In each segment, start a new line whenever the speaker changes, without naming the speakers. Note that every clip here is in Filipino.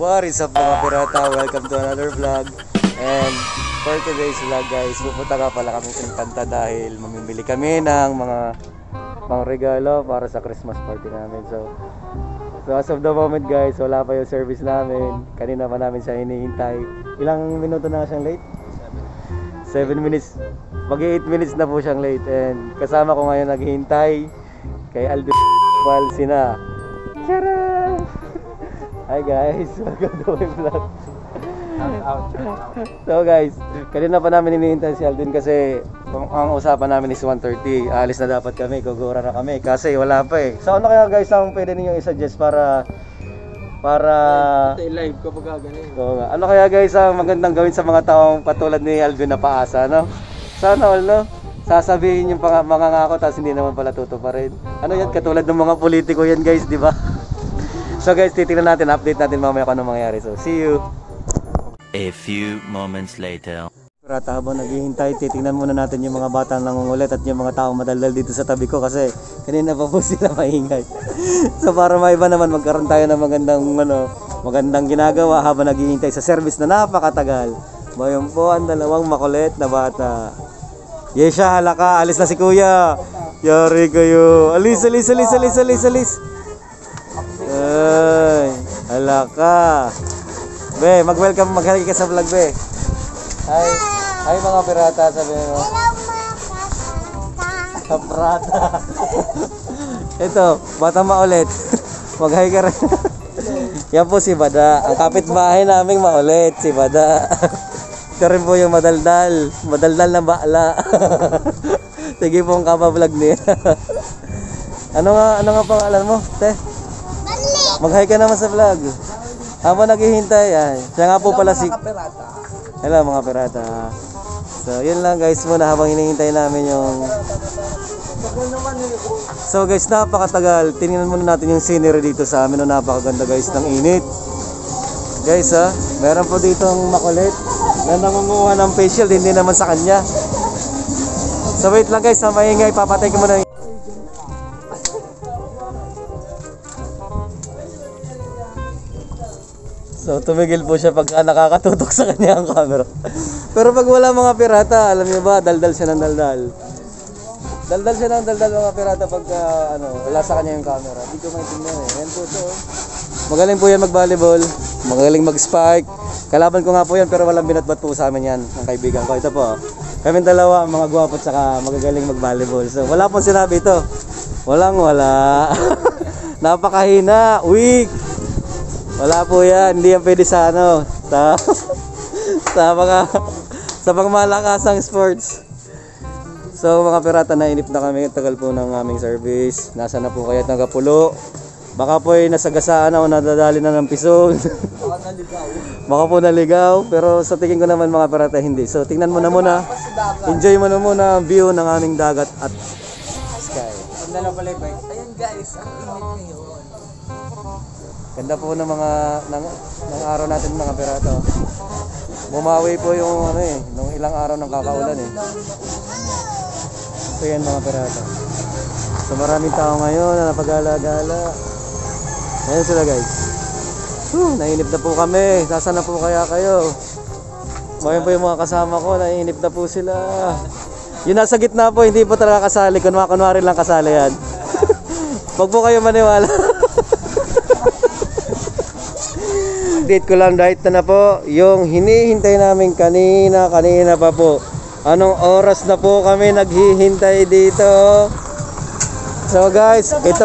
What is up mga pirata? Welcome to another vlog. And for today's vlog guys, pupunta ka pala kami sa Infanta dahil mamimili kami ng mga regalo para sa Christmas party namin. So as of the moment guys, wala pa yung service namin. Kanina pa namin siya hinihintay. Ilang minuto na siyang late? 7 minutes. Mag-8 minutes na po siyang late. And kasama ko ngayon naghihintay kay Aldo Sina. Tara! Hi guys, welcome to my vlog. So guys, kanina pa namin hinihintay si Aldin kasi ang usapan namin is 1:30. Alis na dapat kami, gugura na kami kasi wala pa eh. So ano kaya guys ang pwede ninyong i-suggest para
live kapag ganun.
Oo nga. Ano kaya guys ang magandang gawin sa mga taong patulad ni Alvin na paasa, no? Sana all, no? Sasabihin yung mga ngako tapos hindi naman pala tutuparin. Ano yan? Katulad ng mga politiko yan guys, di ba? So guys, titingnan natin, update natin mamaya kung ano mangyayari. So, see you!
A few moments later.
Pirata, habang naghihintay, titingnan muna natin yung mga batang nangungulit at yung mga taong madaldal dito sa tabi ko kasi kanina pa po sila maingay. So para maiba naman, magkaroon tayo ng magandang ginagawa habang naghihintay sa service na napakatagal. Bayon po ang dalawang makulit na bata. Yesha, halaka, alis na si kuya. Yari kayo. Alis. Ay, halaka. Be, mag-welcome, mag-halika ka sa vlog, be. Hi mga pirata, sabi mo. Pirata. Ito, bata maulit. Mag-hi ka rin. Yan po si Bada. Ang kapitbahay naming maulit, si Bada. Ito rin po yung madaldal na bakla. Sige po ang kapa-vlog niya. Ano nga pangalan mo, te? Mag-hi ka naman sa vlog. Habang naghihintay, ay. Siya nga po pala si... Hello mga pirata. So yun lang guys muna habang hinihintay namin yung... So guys, napakatagal. Tingnan muna natin yung scenery dito sa amin. Napakaganda guys ng init. Guys meron po dito ang makulit na nangunguha ng facial, hindi naman sa kanya. So wait lang guys, maingay, papatay ko muna. So tumigil po siya pag nakakatutok sa kanya ang camera. Pero pag wala mga pirata, alam niyo ba, daldal siya ng daldal. Daldal siya ng daldal mga pirata pag wala sa kanya yung camera. Hindi ko maintindihan eh. Yan po ito. Magaling po yan mag-volleyball, magaling mag-spike. Kalaban ko nga po yan pero walang binatbat po sa amin yan ng kaibigan ko. Ito po. Kami dalawa, mga gwapo at saka magagaling mag-volleyball. So wala pong sinabi ito. Wala. Napakahina, weak. Wala po yan, hindi yan pwede sa sa pangmalakasang sports. So mga pirata, nainip na kami, tagal po ng aming service. Nasa na po kayo nagapulo? Baka po ay nasagasaan o nadadali na ng pisong. Baka po naligaw, pero sa tingin ko naman mga pirata hindi. So tingnan mo na muna, enjoy mo na muna ang view ng aming dagat at sky.
Ayan guys, ang init ngayon.
Ganda po ng ng araw natin mga pirata. Bumawi po yung nung ilang araw ng kakaulan eh. So yan mga pirata. So maraming tao ngayon na napagala-gala. Ayan sila guys. Nainip na po kami. Nasaan na po kaya kayo? Ngayon po yung mga kasama ko, nainip na po sila. Yung nasa gitna po, hindi po talaga kasali. Kunwari lang kasali yan. Huwag po kayo maniwala. Update ko lang dahil na po yung hinihintay namin kanina pa po. Anong oras na po kami naghihintay dito? So guys, ito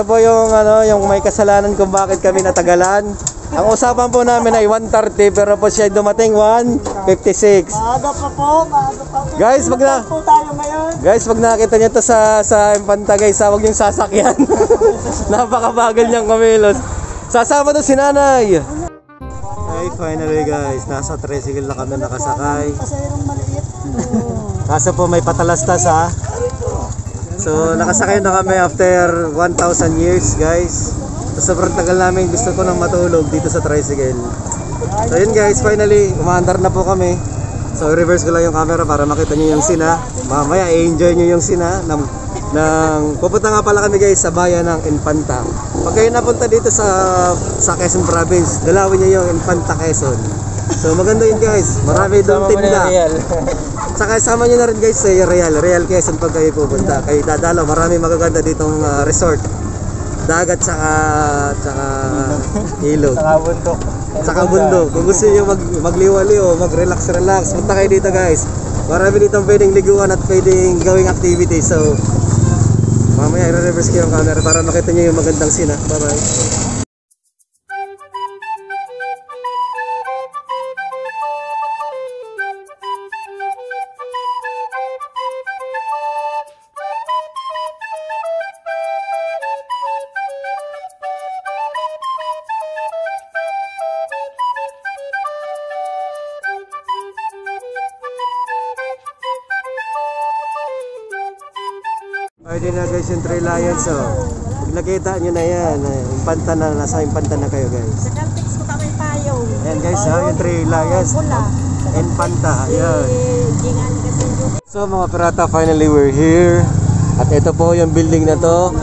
po yung yung may kasalanan kung bakit kami natagalan. Ang usapan po namin ay 1:30 pero po siya dumating 1:56.
Maaga pa po.
Guys, pag nakita niyo to sa Infanta guys, huwag niyong sasakyan. Napakabagal niyang kumilos. Sasama to si nanay. Ay, finally guys, nasa tricycle na kami nakasakay. Kaso po may patalastas ha. So nakasakay na kami after 1,000 years guys. So sobrang tagal namin, gusto ko nang matulog dito sa tricycle. So yun guys, finally umaandar na po kami. So reverse ko lang yung camera para makita nyo yung sina. Mamaya i-enjoy nyo yung sina pupunta nga pala kami guys sa bayan ng Infanta. Pag kayo napunta dito sa Quezon Province, dalawin niyo yung Infanta Quezon. So maganda yun guys, marami doon tinda. Saka sama nyo na rin guys sa Real Quezon pag kayo pupunta. Kayo dadalaw, marami magaganda ditong resort. Dagat saka ilog. Saka bundok. Kung gusto niyo magliwaliw, mag-relax, punta kayo dito guys. Marami dito pwedeng liguan at pwedeng gawing activity. So mamaya i-reverse ko yung camera para makita niyo yung magandang scene. Bye bye. Pwede na guys yung Three Lions Pag nakita nyo na yan, Infanta na, nasa Infanta na kayo guys.
Nakaltix ko kami payong.
Ayan guys yung Three Lions Infanta, ayan. So mga pirata, finally we're here. At ito po yung building na to.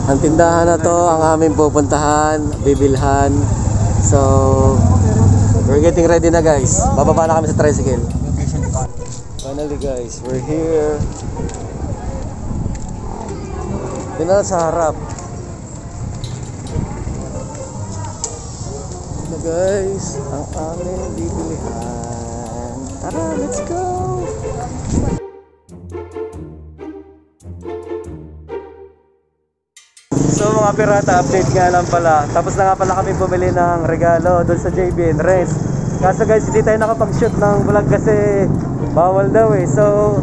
Ang tindahan na to, ang aming pupuntahan, bibilhan. So, we're getting ready na guys. Bababa na kami sa tricycle. Finally guys, we're here. Doon na sa harap. Ito guys, ang aming bibilihan. Tara, let's go! So mga pirata, update nga lang pala. Tapos na nga pala kami bumili ng regalo doon sa JB & Rest. Kaso guys, hindi tayo nakapag-shoot ng vlog kasi bawal daw eh. So,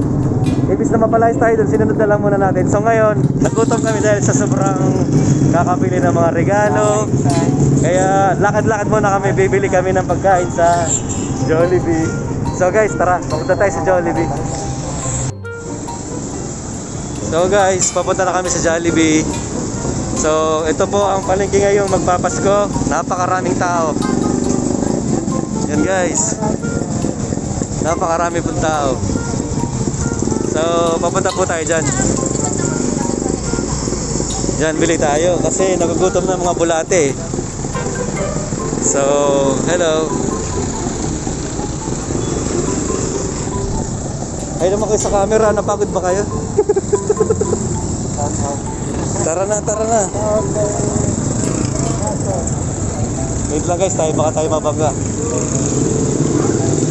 ibis na mapalayas tayo doon, sinunod na lang muna natin. So ngayon, nagutom kami dahil sa sobrang kakabili ng mga regalo. Kaya lakad-lakad muna kami, bibili kami ng pagkain sa Jollibee. So guys, tara, papunta tayo sa Jollibee. So guys, papunta na kami sa Jollibee. So ito po ang palengke ngayong magpapasko. Napakaraming tao. Yan guys, napakarami pong tao. So, papunta po tayo dyan. Dyan, bili tayo. Kasi nagugutom na mga bulate. So, hello. Ay naman kayo sa camera. Napagod ba kayo? Tara na. Wait lang guys, baka tayo mabangga.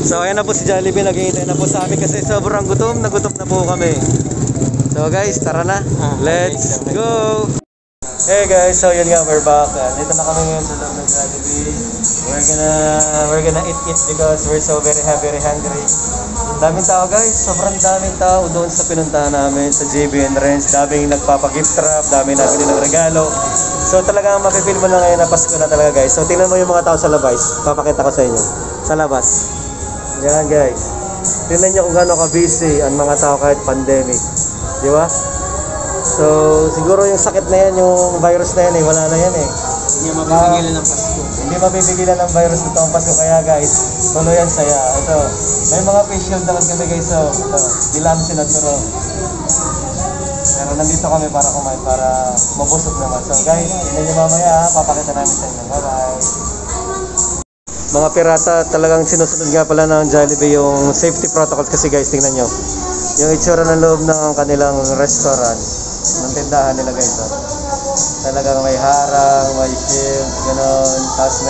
So ayan na po si Jollibee, naghihintay na po sa amin kasi sobrang gutom na po kami. So guys, tara na. Let's go! Hey guys, so yun nga, we're back. Dito na kami ngayon sa loob ng Jollibee. We're gonna eat because we're so very hungry. Daming tao guys, sobrang daming tao doon sa pinuntahan namin sa JB & Rest. Daming nagpapa-gift wrap, daming nabili ng regalo. So talagang mapipil mo na ngayon na Pasko na talaga guys. So tingnan mo yung mga tao sa labas. Papakita ko sa inyo. Sa labas. Yan guys. Tingnan nyo kung gaano ka-busy ang mga tao kahit pandemic. Di ba? So siguro yung sakit na yan, yung virus na yan wala na yan
Hindi mapipigilan ng Pasko.
Hindi mapipigilan ng virus nito ang Pasko. Kaya guys, tuloy yan saya. Ito, may mga face shield naman kami guys. So, ito, dilam sinaturo. Pero nandito kami para kumain, para mabusog naman. So guys, tingnan nyo mamaya, papakita namin sa inyo. Bye bye! Mga pirata, talagang sinusunod nga pala ng Jollibee yung safety protocols kasi guys, tingnan nyo. Yung itsura ng loob ng kanilang restaurant, ng tindahan nila guys. Talagang may harang, may shield, gano'n. Tapos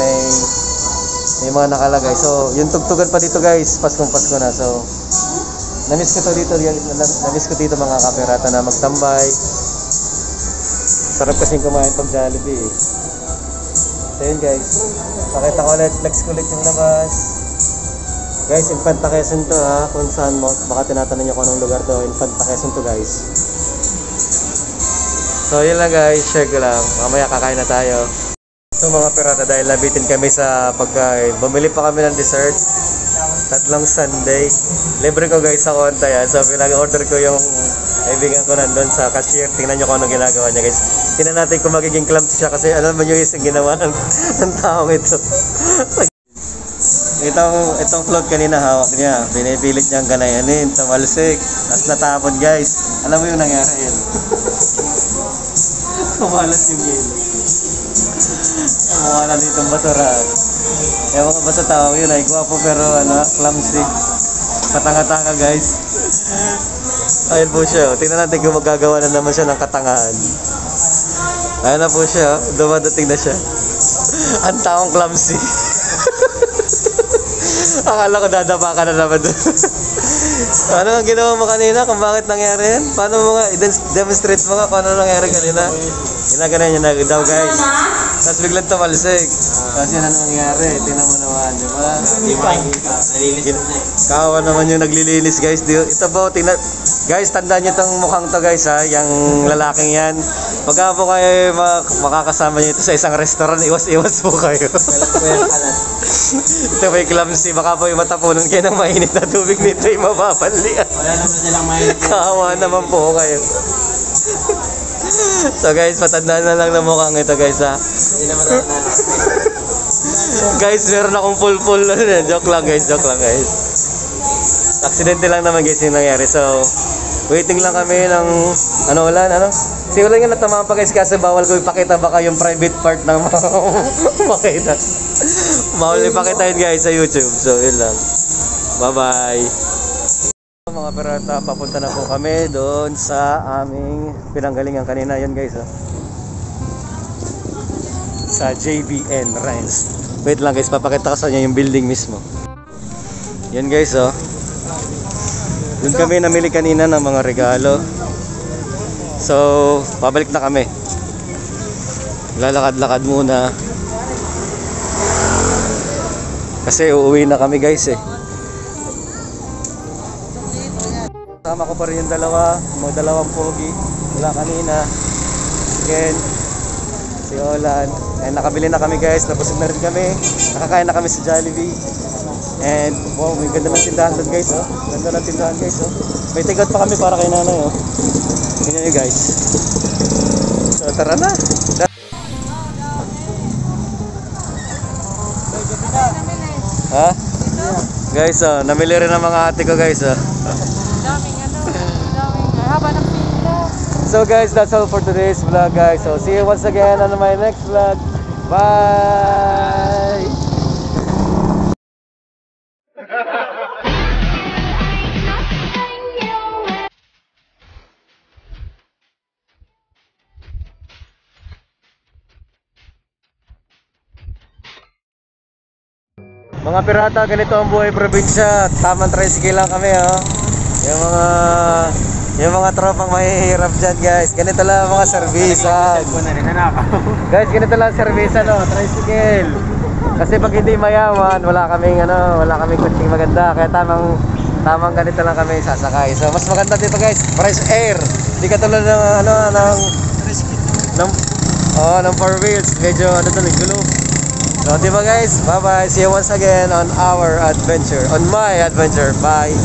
may mga nakalagay. So, yung tugtugan pa dito guys, Paskong Pasko na. So, namiss ko dito mga kapirata na magtambay. Sarap kasing kumain pag Jollibee. So yun guys, pakita ko ulit, flex ko ulit yung labas. Guys, Infanta Quezon to ha, kung saan mo, baka tinatanong nyo kung anong lugar to. Infanta Quezon to guys. So yun lang guys, share ko lang, mamaya kakain na tayo. So mga pirata, dahil labitin kami sa pagkain, bumili pa kami ng desserts. 3 sundae. Libre ko guys sa konta yan. So pinag-order ko yung kaibigan ko nandun sa cashier. Tingnan nyo kung anong ginagawa niya guys. Tingnan natin kung magiging clumsy siya kasi alam mo nyo yung ginawa ng taong ito. Itong float kanina hawak niya. Pinipilit niyang ganayanin, tumalsik. Tapos natapon guys. Alam mo yung nangyari yun? Kumalat yung yelo. Mukha na ditong basurahan. Ewan ko ba sa tao yun ay gwapo pero clumsy. Katanga-tanga guys. Ayun po siya. Tingnan natin kung magagawa na naman siya ng katangahan. Ayun na po siya. Dumadating na siya. Ang taong clumsy. Akala ko dadapa ka na naman doon. Ano ang ginawa mo kanina? Kung bakit nangyari yan? Paano mo nga? I-demonstrate mo nga kung ano nangyari kanina. Ginagana niya na daw guys. Tapos biglang tumalsik. Kasi ano nangyari? Tingnan mo naman, di ba?
Hindi makikita. Nalilis na eh.
Kawa naman yung naglilinis guys. Ito po, guys, tandaan nyo itong mukhang to guys ha. Yung lalaking yan. Pagka po kayo makakasama nyo ito sa isang restaurant, iwas-iwas po kayo. Ito may clumsy. Baka po yung matapunan kayo ng mainit na tubig nito yung mapapalian.
Wala naman silang mainit.
Kawa naman po kayo. So guys, patandaan na lang na mukhang ito guys ha.
Hindi naman tatandaan.
Guys, meron akong full. Joke lang guys. Aksidente lang naman guys yung nangyari. So, waiting lang kami ng Kasi wala nga natamaan pa guys kasi bawal ko ipakita baka yung private part ng makita. Bawal ipakita yun guys sa YouTube. So, yun lang. Bye-bye. Mga pirata, papunta na po kami doon sa aming pinanggalingan kanina. Yun guys sa JBN Rents. Wait lang guys, papakita ko sa inyo yung building mismo. Yan guys doon kami namili kanina ng mga regalo. So, pabalik na kami. Lalakad-lakad muna. Kasi uuwi na kami guys Sama ko pa rin yung mga dalawang pogi. Wala kanina. Again, si Olan. And nakabili na kami guys, napusog na rin kami. Nakakain na kami sa Jollibee. And wow, may ganda ng tindahan doon guys Ganda ng tindahan guys May take out pa kami para kay nanay Tingnan nyo guys. So tara na. Ha? Guys namili rin ng mga ate ko guys
Daming haba ng pila.
So guys, that's all for today's vlog guys. So see you once again on my next vlog. Bye! Mga pirata, ganito ang buhay probinsya. Tamang tricycle lang kami Yung mga tropang mahihirap dyan guys. Ganito lang mga servisan. Guys, ganito lang servisan tricycle. Kasi pag hindi mayaman, wala kaming kutsing maganda. Kaya tamang ganito lang kami sasakay. So mas maganda dito guys, fresh air. Hindi katulad ng 4 wheels. Medyo gulo. So diba guys, bye bye. See you once again on our adventure, on my adventure. Bye.